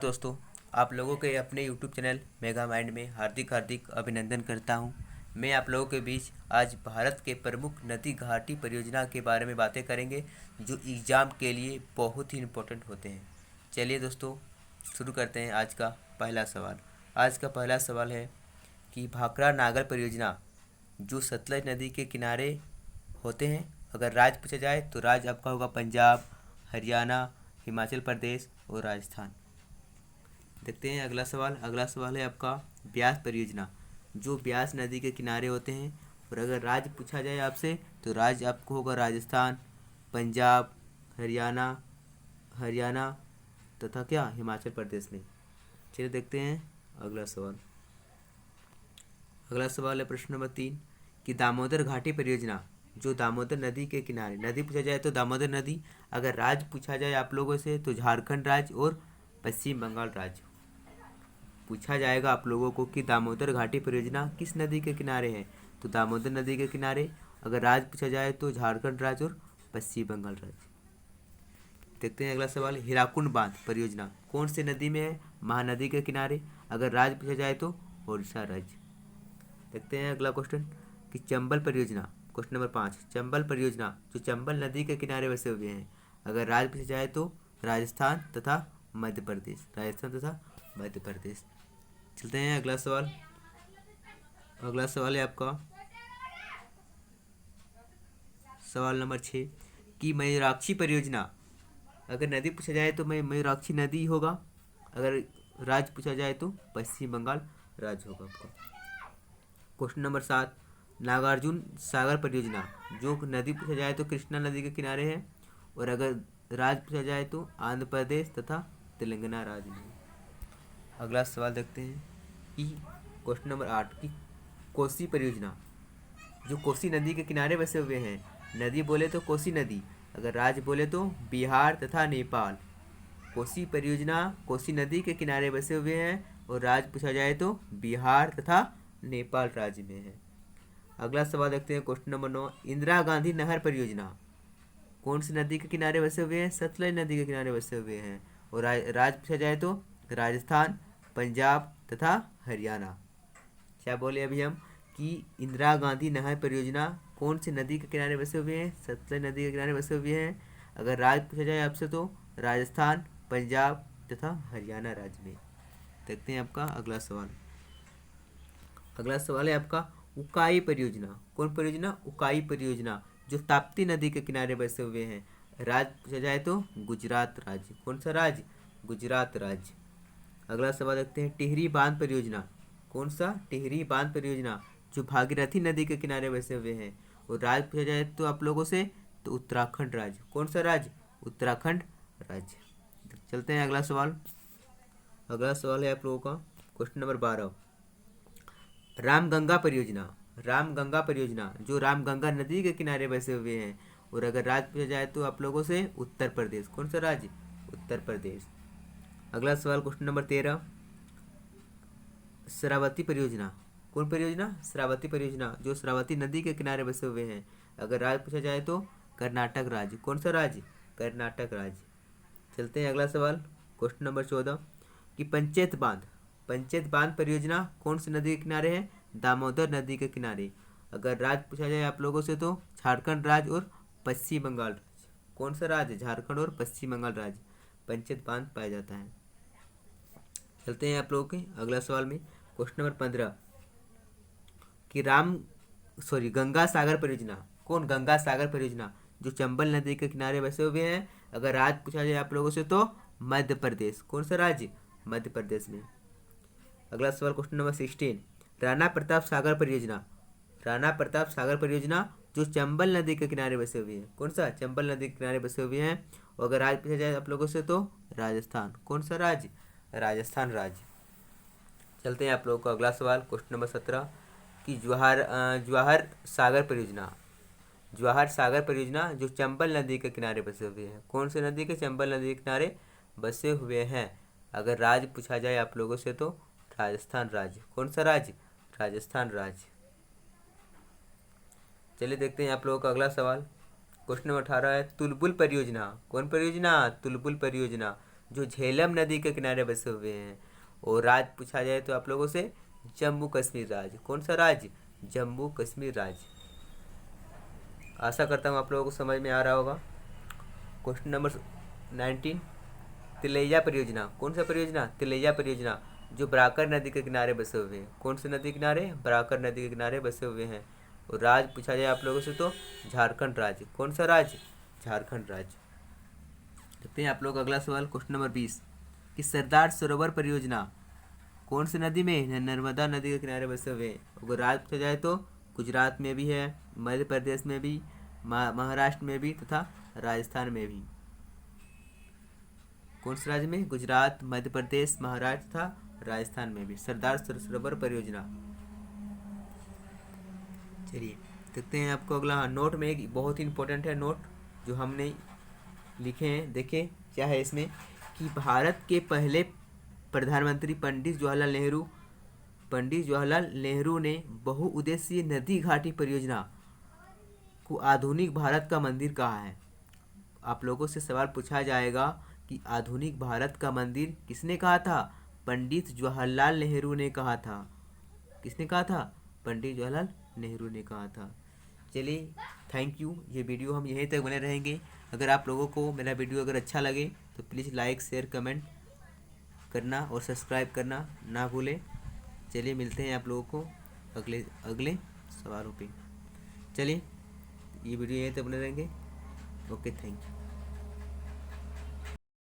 दोस्तों, आप लोगों के अपने YouTube चैनल मेगा माइंड में हार्दिक हार्दिक अभिनंदन करता हूं। मैं आप लोगों के बीच आज भारत के प्रमुख नदी घाटी परियोजना के बारे में बातें करेंगे जो एग्ज़ाम के लिए बहुत ही इम्पोर्टेंट होते हैं। चलिए दोस्तों, शुरू करते हैं आज का पहला सवाल। आज का पहला सवाल है कि भाखड़ा नागर परियोजना जो सतलज नदी के किनारे होते हैं, अगर राज्य पूछा जाए तो राज्य आपका होगा पंजाब, हरियाणा, हिमाचल प्रदेश और राजस्थान। देखते हैं अगला सवाल। अगला सवाल है आपका ब्यास परियोजना जो ब्यास नदी के किनारे होते हैं, और अगर राज्य पूछा जाए आपसे तो राज्य आपको होगा राजस्थान, पंजाब, हरियाणा हरियाणा तथा क्या हिमाचल प्रदेश में। चलिए देखते हैं अगला सवाल। अगला सवाल है प्रश्न नंबर 3 कि दामोदर घाटी परियोजना जो दामोदर नदी के किनारे, नदी पूछा जाए तो दामोदर नदी, अगर राज्य पूछा जाए आप लोगों से तो झारखंड राज्य और पश्चिम बंगाल राज्य। पूछा जाएगा आप लोगों को कि दामोदर घाटी परियोजना किस नदी के किनारे है, तो दामोदर नदी के किनारे। अगर राज्य पूछा जाए तो झारखंड राज्य और पश्चिम बंगाल राज्य। देखते हैं अगला सवाल। हीराकुंड बांध परियोजना कौन सी नदी में है, महानदी के किनारे। अगर राज्य पूछा जाए तो ओडिशा राज्य। देखते हैं अगला क्वेश्चन कि चंबल परियोजना, क्वेश्चन नंबर 5, चंबल परियोजना जो चंबल नदी के किनारे बसे हुए हैं, अगर राज्य पूछा जाए तो राजस्थान तथा मध्य प्रदेश। राजस्थान तथा मध्य प्रदेश। चलते हैं अगला सवाल। अगला सवाल है आपका सवाल नंबर 6 कि मयूराक्षी परियोजना, अगर नदी पूछा जाए तो मयूराक्षी नदी होगा। अगर राज्य पूछा जाए तो पश्चिम बंगाल राज्य होगा आपका। क्वेश्चन नंबर 7 नागार्जुन सागर परियोजना जो नदी पूछा जाए तो कृष्णा नदी के किनारे है, और अगर राज्य पूछा जाए तो आंध्र प्रदेश तथा तेलंगाना राज्य में। अगला सवाल देखते हैं कि क्वेश्चन नंबर 8 की कोसी परियोजना जो कोसी नदी के किनारे बसे हुए हैं, नदी बोले तो कोसी नदी, अगर राज्य बोले तो बिहार तथा नेपाल। कोसी परियोजना कोसी नदी के किनारे बसे हुए हैं, और राज्य पूछा जाए तो बिहार तथा नेपाल राज्य में है। अगला सवाल देखते हैं क्वेश्चन नंबर 9 इंदिरा गांधी नहर परियोजना कौन सी नदी के किनारे बसे हुए हैं, सतलज नदी के किनारे बसे हुए हैं, और राज्य पूछा जाए तो राजस्थान, पंजाब तथा हरियाणा। क्या बोले अभी हम कि इंदिरा गांधी नहर परियोजना कौन सी नदी के किनारे बसे हुए हैं, सतलज नदी के किनारे बसे हुए हैं। अगर राज्य पूछा जाए आपसे तो राजस्थान, पंजाब तथा हरियाणा राज्य में। देखते हैं आपका अगला सवाल। अगला सवाल है आपका उकाई परियोजना कौन परियोजना, उकाई परियोजना जो ताप्ती नदी के किनारे बसे हुए हैं, राज्य पूछा जाए तो गुजरात राज्य। कौन सा राज्य, गुजरात राज्य। अगला सवाल देखते हैं टिहरी बांध परियोजना कौन सा, टिहरी बांध परियोजना जो भागीरथी नदी के किनारे बसे हुए हैं, और राज्य पूछा जाए तो आप लोगों से तो उत्तराखंड राज्य। कौन सा राज्य, उत्तराखंड राज्य। चलते हैं अगला सवाल। अगला सवाल है आप लोगों का क्वेश्चन नंबर 12 रामगंगा परियोजना, रामगंगा परियोजना जो रामगंगा नदी के किनारे बसे हुए हैं, और अगर राज्य पूछा जाए तो आप लोगों से उत्तर प्रदेश। कौन सा राज्य, उत्तर प्रदेश। अगला सवाल क्वेश्चन नंबर 13 श्रावती परियोजना कौन परियोजना, श्रावती परियोजना जो श्रावती नदी के किनारे बसे हुए हैं, अगर राज्य पूछा जाए तो कर्नाटक राज्य। कौन सा राज्य, कर्नाटक राज्य। चलते हैं अगला सवाल क्वेश्चन नंबर 14 कि पंचायत बांध, पंचायत बांध परियोजना कौन सी नदी के किनारे है, दामोदर नदी के किनारे। अगर राज्य पूछा जाए आप लोगों से तो झारखंड राज्य और पश्चिम बंगाल राज्य। कौन सा राज्य, झारखंड और पश्चिम बंगाल राज्य पंचायत बांध पाया जाता है। चलते हैं आप लोगों के अगला सवाल में क्वेश्चन नंबर 15 कि गंगा सागर परियोजना कौन, गंगा सागर परियोजना जो चंबल नदी के किनारे बसे हुए हैं, अगर राज्य पूछा जाए आप लोगों से तो मध्य प्रदेश। कौन सा राज्य, मध्य प्रदेश में। अगला सवाल क्वेश्चन नंबर 16 राणा प्रताप सागर परियोजना, राणा प्रताप सागर परियोजना जो चंबल नदी के किनारे बसे हुए हैं। कौन सा, चंबल नदी के किनारे बसे हुए हैं, और अगर राज्य पूछा जाए आप लोगों से तो राजस्थान। कौन सा राज्य, राजस्थान राज्य। चलते हैं आप लोगों का अगला सवाल क्वेश्चन नंबर 17 कि जवाहर सागर परियोजना, जवाहर सागर परियोजना जो चंबल नदी के किनारे बसे हुए हैं। कौन से नदी के, चंबल नदी के किनारे बसे हुए हैं, अगर राज्य पूछा जाए आप लोगों से तो राजस्थान राज्य। कौन सा राज्य, राजस्थान राज्य। चलिए देखते हैं आप लोगों का अगला सवाल क्वेश्चन नंबर 18 है तुलबुल परियोजना कौन परियोजना, तुलबुल परियोजना जो झेलम नदी के किनारे बसे हुए हैं। और राज्य पूछा जाए तो आप लोगों से जम्मू कश्मीर राज्य। कौन सा राज्य? जम्मू कश्मीर राज्य। आशा करता हूँ आप लोगों को समझ में आ रहा होगा। क्वेश्चन नंबर 19, तिलैया परियोजना। कौन सा परियोजना? तिलैया परियोजना, जो बराकर नदी के किनारे बसे हुए हैं। कौन से नदी के किनारे? बराकर नदी के किनारे बसे हुए हैं। और राज्य पूछा जाए आप लोगों से तो झारखंड राज्य। कौन सा राज्य? झारखंड राज्य। देखते हैं आप लोग अगला सवाल, क्वेश्चन नंबर 20, कि सरदार सरोवर परियोजना कौन सी नदी में? नर्मदा नदी के किनारे बसे हुए हैं। अगर राज्य पूछा जाए तो गुजरात में भी है, मध्य प्रदेश में भी, महाराष्ट्र में भी तथा राजस्थान में भी। कौन से राज्य में? गुजरात, मध्य प्रदेश, महाराष्ट्र तथा राजस्थान में भी सरदार सरोवर परियोजना। चलिए देखते हैं आपको अगला। नोट में एक बहुत ही इंपॉर्टेंट है नोट जो हमने लिखे हैं। देखें क्या है इसमें, कि भारत के पहले प्रधानमंत्री पंडित जवाहरलाल नेहरू ने बहुउद्देशीय नदी घाटी परियोजना को आधुनिक भारत का मंदिर कहा है। आप लोगों से सवाल पूछा जाएगा कि आधुनिक भारत का मंदिर किसने कहा था? पंडित जवाहरलाल नेहरू ने कहा था। किसने कहा था? पंडित जवाहरलाल नेहरू ने कहा था। चलिए थैंक यू। ये वीडियो हम यहीं तक बने रहेंगे। अगर आप लोगों को मेरा वीडियो अगर अच्छा लगे तो प्लीज़ लाइक शेयर कमेंट करना और सब्सक्राइब करना ना भूलें। चलिए मिलते हैं आप लोगों को अगले अगले सवालों पे। चलिए ये वीडियो यहीं तक बने रहेंगे। Okay thank you.